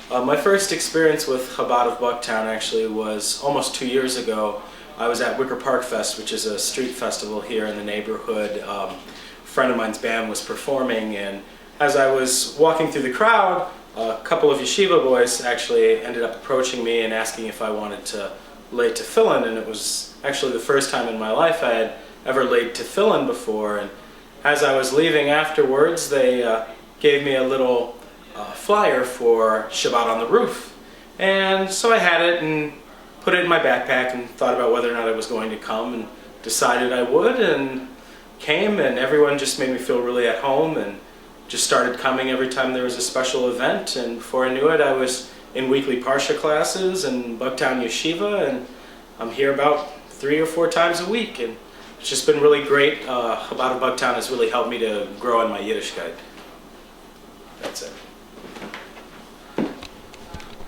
My first experience with Chabad of BuckTown actually was almost 2 years ago. I was at Wicker Park Fest, which is a street festival here in the neighborhood. A friend of mine's band was performing, and as I was walking through the crowd, a couple of yeshiva boys actually ended up approaching me and asking if I wanted to lay tefillin, and it was actually the first time in my life I had ever laid tefillin before. And as I was leaving afterwards, they gave me a little flyer for Shabbat on the Roof. And so I had it and put it in my backpack and thought about whether or not I was going to come, and decided I would, and came, and everyone just made me feel really at home and just started coming every time there was a special event. And before I knew it, I was in weekly Parsha classes and BuckTown Yeshiva, and I'm here about 3 or 4 times a week, and it's just been really great. Chabad of BuckTown has really helped me to grow in my Yiddishkeit. That's it.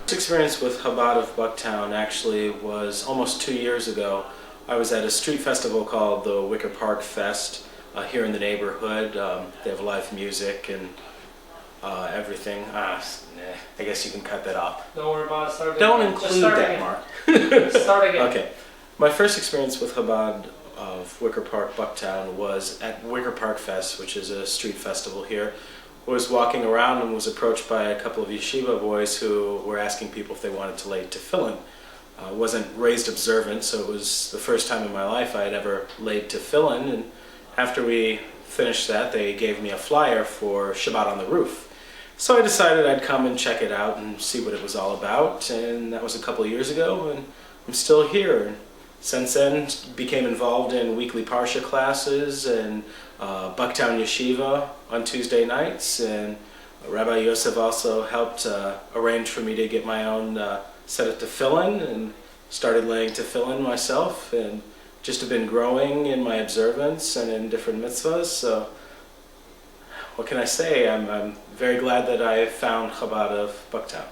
First experience with Chabad of BuckTown actually was almost 2 years ago. I was at a street festival called the Wicker Park Fest here in the neighborhood. They have live music and everything. I guess you can cut that off. Don't worry about it. Start Don't again. include that, again. Mark. Start again. Okay. My first experience with Chabad of Wicker Park BuckTown was at Wicker Park Fest, which is a street festival here. I was walking around and was approached by a couple of yeshiva boys who were asking people if they wanted to lay tefillin. I wasn't raised observant, so it was the first time in my life I had ever laid tefillin, and after we finished that, they gave me a flyer for Shabbat on the Roof. So I decided I'd come and check it out and see what it was all about, and that was a couple of years ago, and I'm still here. Since then, became involved in weekly Parsha classes and BuckTown Yeshiva on Tuesday nights, and Rabbi Yosef also helped arrange for me to get my own set of tefillin, and started laying tefillin myself, and just have been growing in my observance and in different mitzvahs. So what can I say? I'm very glad that I found Chabad of BuckTown.